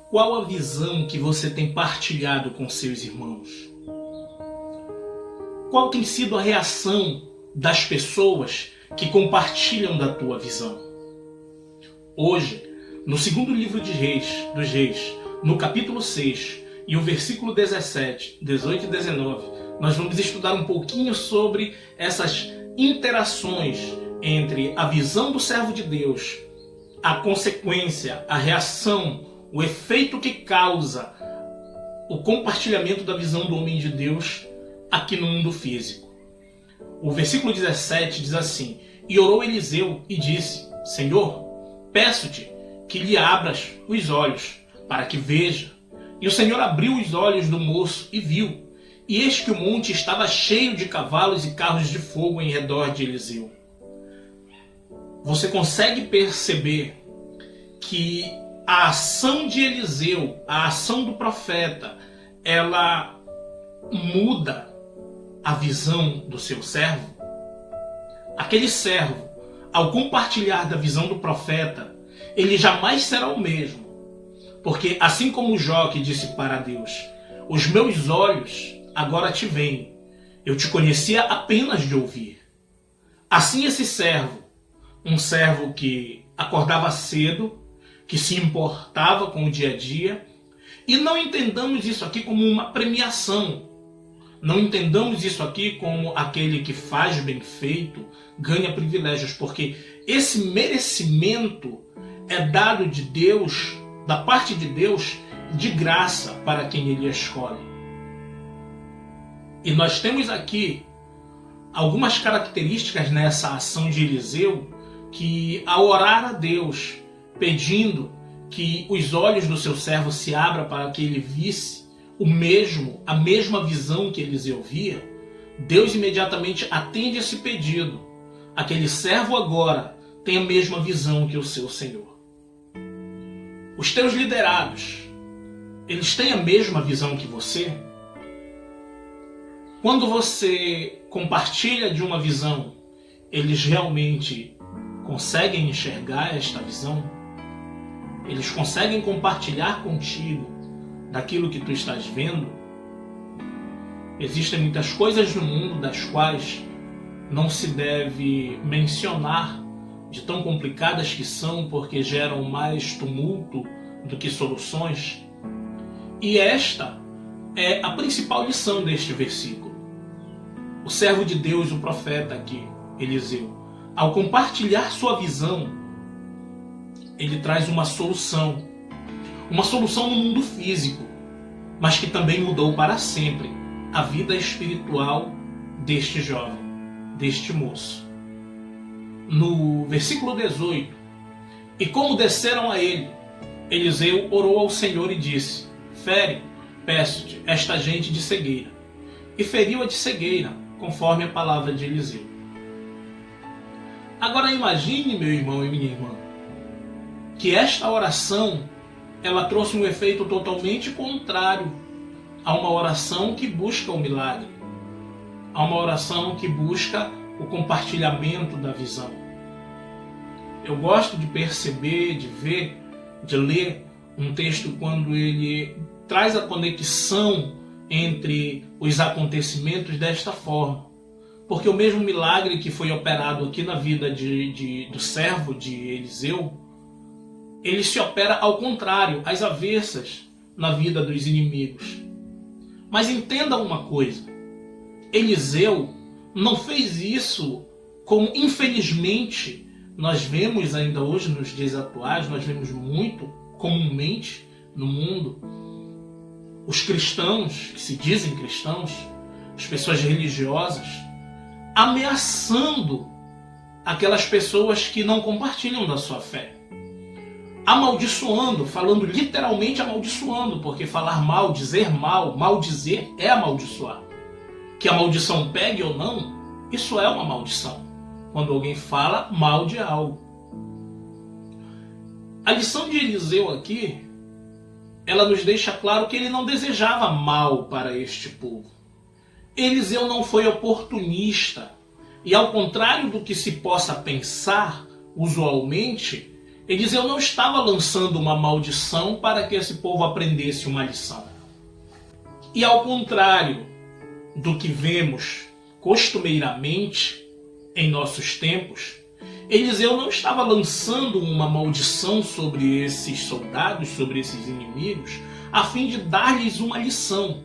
Qual a visão que você tem partilhado com seus irmãos? Qual tem sido a reação das pessoas que compartilham da tua visão? Hoje, no segundo livro dos Reis, no capítulo 6 e o versículo 17, 18 e 19, nós vamos estudar um pouquinho sobre essas interações entre a visão do servo de Deus, a consequência, a reação, o efeito que causa o compartilhamento da visão do homem de Deus aqui no mundo físico. O versículo 17 diz assim: E orou Eliseu e disse: Senhor, peço-te que lhe abras os olhos, para que veja. E o Senhor abriu os olhos do moço e viu, e eis que o monte estava cheio de cavalos e carros de fogo em redor de Eliseu. Você consegue perceber que a ação de Eliseu, a ação do profeta, ela muda a visão do seu servo? Aquele servo, ao compartilhar da visão do profeta, ele jamais será o mesmo. Porque assim como Jó que disse para Deus: os meus olhos agora te veem, eu te conhecia apenas de ouvir. Assim esse servo, um servo que acordava cedo, que se importava com o dia a dia, e não entendamos isso aqui como uma premiação, não entendamos isso aqui como aquele que faz bem feito, ganha privilégios, porque esse merecimento é dado de Deus, da parte de Deus, de graça para quem Ele escolhe. E nós temos aqui algumas características nessa ação de Eliseu, que ao orar a Deus, pedindo que os olhos do seu servo se abram para que ele visse a mesma visão que Eliseu via, Deus imediatamente atende esse pedido. Aquele servo agora tem a mesma visão que o seu Senhor. Os teus liderados, eles têm a mesma visão que você? Quando você compartilha de uma visão, eles realmente conseguem enxergar esta visão? Eles conseguem compartilhar contigo daquilo que tu estás vendo? Existem muitas coisas no mundo das quais não se deve mencionar, de tão complicadas que são, porque geram mais tumulto do que soluções. E esta é a principal lição deste versículo. O servo de Deus, o profeta aqui, Eliseu, ao compartilhar sua visão, ele traz uma solução no mundo físico, mas que também mudou para sempre a vida espiritual deste jovem, deste moço. No versículo 18, e como desceram a ele, Eliseu orou ao Senhor e disse: fere, peço-te, esta gente de cegueira. E feriu-a de cegueira, conforme a palavra de Eliseu. Agora imagine, meu irmão e minha irmã, que esta oração ela trouxe um efeito totalmente contrário a uma oração que busca o milagre, a uma oração que busca o compartilhamento da visão. Eu gosto de perceber, de ver, de ler um texto quando ele traz a conexão entre os acontecimentos desta forma. Porque o mesmo milagre que foi operado aqui na vida do servo de Eliseu, ele se opera ao contrário, às avessas, na vida dos inimigos. Mas entenda uma coisa: Eliseu não fez isso como, infelizmente, nós vemos ainda hoje nos dias atuais, nós vemos muito comumente no mundo, os cristãos, que se dizem cristãos, as pessoas religiosas, ameaçando aquelas pessoas que não compartilham da sua fé. Amaldiçoando, falando literalmente amaldiçoando, porque falar mal, dizer mal, maldizer é amaldiçoar. Que a maldição pegue ou não, isso é uma maldição. Quando alguém fala mal de algo. A lição de Eliseu aqui, ela nos deixa claro que ele não desejava mal para este povo. Eliseu não foi oportunista. E ao contrário do que se possa pensar usualmente, Eliseu não estava lançando uma maldição para que esse povo aprendesse uma lição. E ao contrário do que vemos costumeiramente em nossos tempos, Eliseu não estava lançando uma maldição sobre esses soldados, sobre esses inimigos, a fim de dar-lhes uma lição.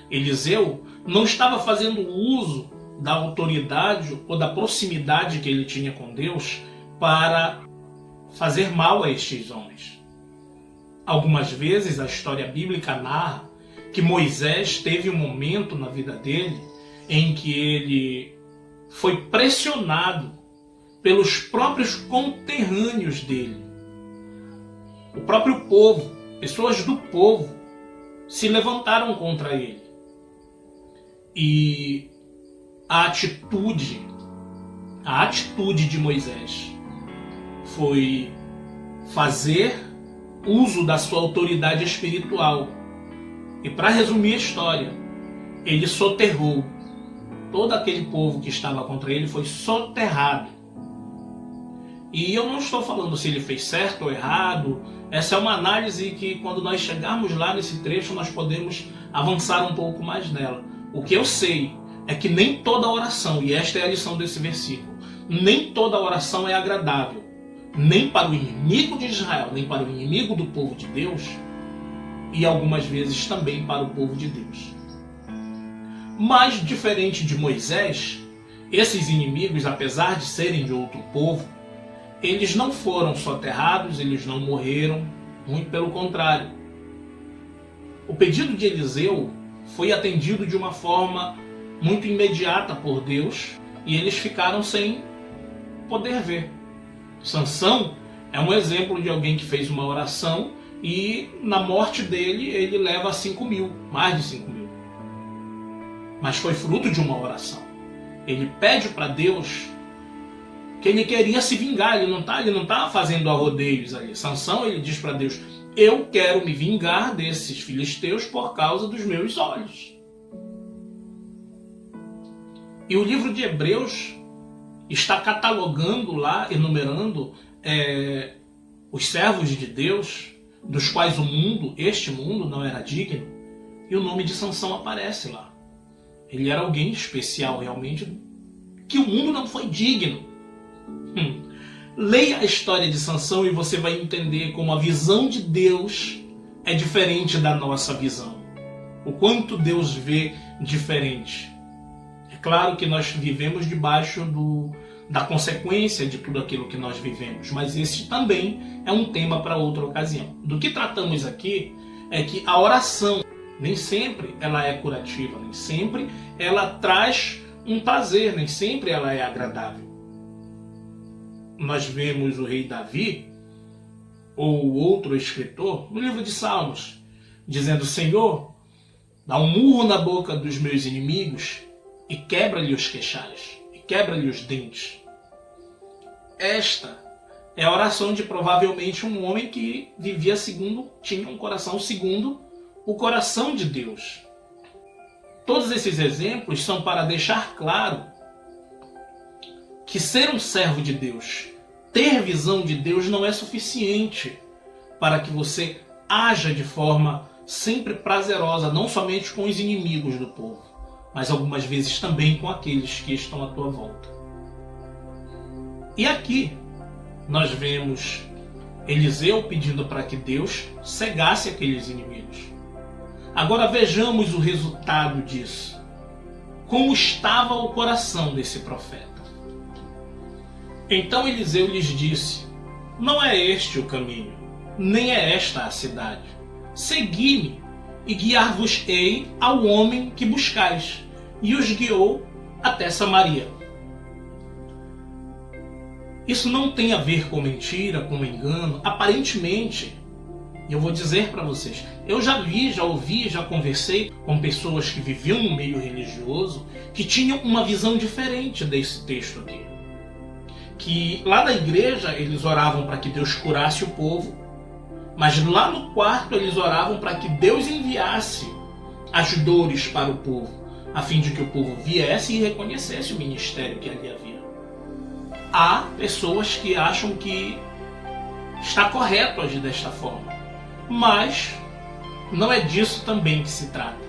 Eliseu não estava fazendo uso da autoridade ou da proximidade que ele tinha com Deus para fazer mal a estes homens. Algumas vezes a história bíblica narra que Moisés teve um momento na vida dele em que ele foi pressionado pelos próprios conterrâneos dele. O próprio povo, pessoas do povo, se levantaram contra ele. E a atitude de Moisés foi fazer uso da sua autoridade espiritual. E para resumir a história, ele soterrou todo aquele povo que estava contra ele, foi soterrado. E eu não estou falando se ele fez certo ou errado. Essa é uma análise que, quando nós chegarmos lá nesse trecho, nós podemos avançar um pouco mais nela. O que eu sei é que nem toda oração, e esta é a lição desse versículo, nem toda oração é agradável, nem para o inimigo de Israel, nem para o inimigo do povo de Deus, e algumas vezes também para o povo de Deus. Mas, diferente de Moisés, esses inimigos, apesar de serem de outro povo, eles não foram soterrados, eles não morreram, muito pelo contrário. O pedido de Eliseu foi atendido de uma forma muito imediata por Deus e eles ficaram sem poder ver. Sansão é um exemplo de alguém que fez uma oração e na morte dele ele leva 5.000, mais de 5.000. Mas foi fruto de uma oração. Ele pede para Deus que ele queria se vingar, ele não tá fazendo a rodeios ali. Sansão, ele diz para Deus: eu quero me vingar desses filisteus por causa dos meus olhos. E o livro de Hebreus está catalogando lá, enumerando os servos de Deus, dos quais este mundo não era digno, e o nome de Sansão aparece lá. Ele era alguém especial realmente, que o mundo não foi digno. Leia a história de Sansão e você vai entender como a visão de Deus é diferente da nossa visão. O quanto Deus vê diferente. É claro que nós vivemos debaixo da consequência de tudo aquilo que nós vivemos, mas esse também é um tema para outra ocasião. Do que tratamos aqui é que a oração nem sempre ela é curativa, nem sempre ela traz um prazer, nem sempre ela é agradável. Nós vemos o rei Davi, ou outro escritor, no livro de Salmos, dizendo: Senhor, dá um murro na boca dos meus inimigos e quebra-lhe os queixais, e quebra-lhe os dentes. Esta é a oração de provavelmente um homem que vivia tinha um coração segundo o coração de Deus. Todos esses exemplos são para deixar claro que ser um servo de Deus, ter visão de Deus, não é suficiente para que você haja de forma sempre prazerosa, não somente com os inimigos do povo, mas algumas vezes também com aqueles que estão à tua volta. E aqui nós vemos Eliseu pedindo para que Deus cegasse aqueles inimigos. Agora vejamos o resultado disso. Como estava o coração desse profeta? Então Eliseu lhes disse: não é este o caminho, nem é esta a cidade. Segui-me e guiar-vos-ei ao homem que buscais. E os guiou até Samaria. Isso não tem a ver com mentira, com engano. Aparentemente, eu vou dizer para vocês, eu já ouvi, já conversei com pessoas que viviam no meio religioso que tinham uma visão diferente desse texto aqui. Que lá na igreja eles oravam para que Deus curasse o povo, mas lá no quarto eles oravam para que Deus enviasse as dores para o povo, a fim de que o povo viesse e reconhecesse o ministério que ali havia. Há pessoas que acham que Está correto agir desta forma. Mas não é disso também que se trata.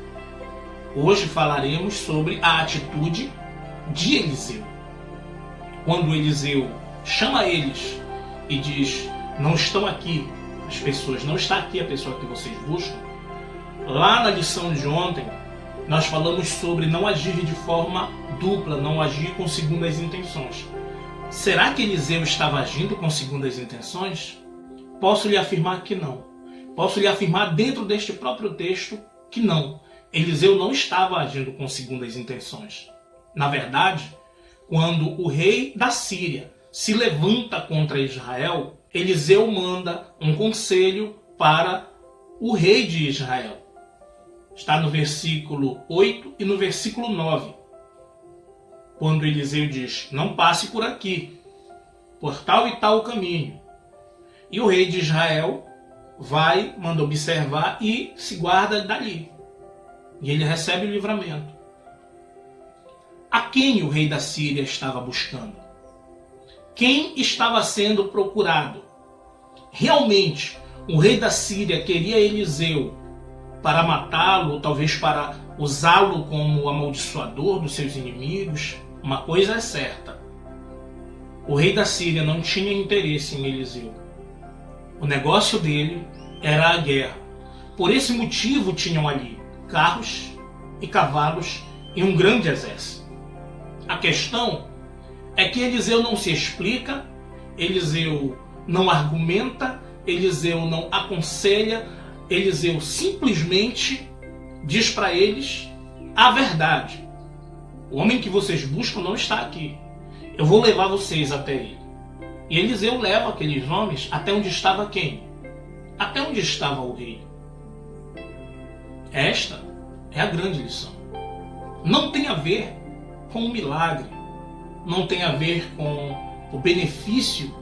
Hoje falaremos sobre a atitude de Eliseu. Quando Eliseu chama eles e diz: não estão aqui as pessoas, não está aqui a pessoa que vocês buscam. Lá na lição de ontem, nós falamos sobre não agir de forma dupla, não agir com segundas intenções. Será que Eliseu estava agindo com segundas intenções? Posso lhe afirmar que não. Posso lhe afirmar dentro deste próprio texto que não. Eliseu não estava agindo com segundas intenções. Na verdade, quando o rei da Síria se levanta contra Israel, Eliseu manda um conselho para o rei de Israel. Está no versículo 8 e no versículo 9. Quando Eliseu diz: não passe por aqui, por tal e tal caminho. E o rei de Israel manda observar e se guarda dali. E ele recebe o livramento. A quem o rei da Síria estava buscando? Quem estava sendo procurado? Realmente, o rei da Síria queria Eliseu para matá-lo, ou talvez para usá-lo como amaldiçoador dos seus inimigos? Uma coisa é certa: o rei da Síria não tinha interesse em Eliseu. O negócio dele era a guerra. Por esse motivo tinham ali carros e cavalos e um grande exército. A questão é que Eliseu não se explica, Eliseu não argumenta, Eliseu não aconselha, Eliseu simplesmente diz para eles a verdade. O homem que vocês buscam não está aqui. Eu vou levar vocês até ele. E Eliseu leva aqueles homens até onde estava quem? Até onde estava o rei. Esta é a grande lição. Não tem a ver com o milagre. Não tem a ver com o benefício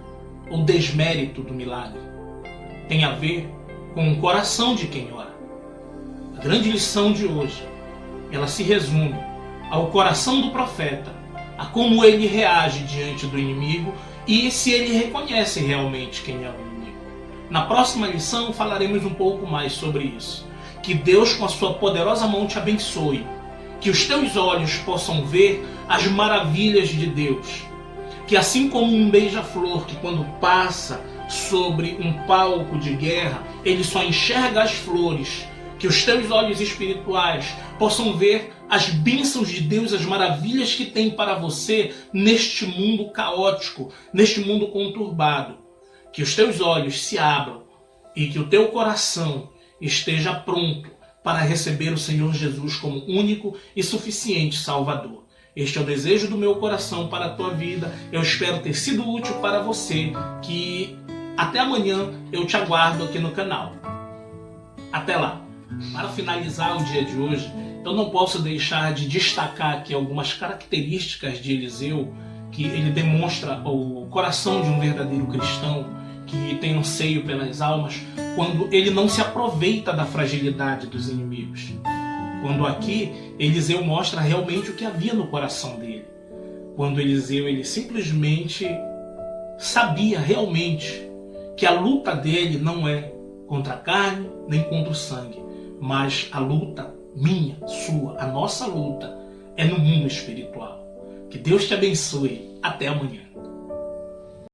ou desmérito do milagre. Tem a ver com o coração de quem ora. A grande lição de hoje, ela se resume ao coração do profeta, a como ele reage diante do inimigo e se ele reconhece realmente quem é o inimigo. Na próxima lição falaremos um pouco mais sobre isso. Que Deus com a sua poderosa mão te abençoe. Que os teus olhos possam ver as maravilhas de Deus. Que assim como um beija-flor que quando passa sobre um palco de guerra, ele só enxerga as flores, que os teus olhos espirituais possam ver as bênçãos de Deus, as maravilhas que tem para você neste mundo caótico, neste mundo conturbado. Que os teus olhos se abram e que o teu coração esteja pronto para receber o Senhor Jesus como único e suficiente Salvador. Este é o desejo do meu coração para a tua vida. Eu espero ter sido útil para você, que até amanhã eu te aguardo aqui no canal. Até lá. Para finalizar o dia de hoje, eu não posso deixar de destacar aqui algumas características de Eliseu, que ele demonstra o coração de um verdadeiro cristão, que tem anseio pelas almas, quando ele não se aproveita da fragilidade dos inimigos. Quando aqui Eliseu mostra realmente o que havia no coração dele. Quando Eliseu ele simplesmente sabia realmente que a luta dele não é contra a carne nem contra o sangue, mas a luta minha, sua, a nossa luta é no mundo espiritual. Que Deus te abençoe. Até amanhã.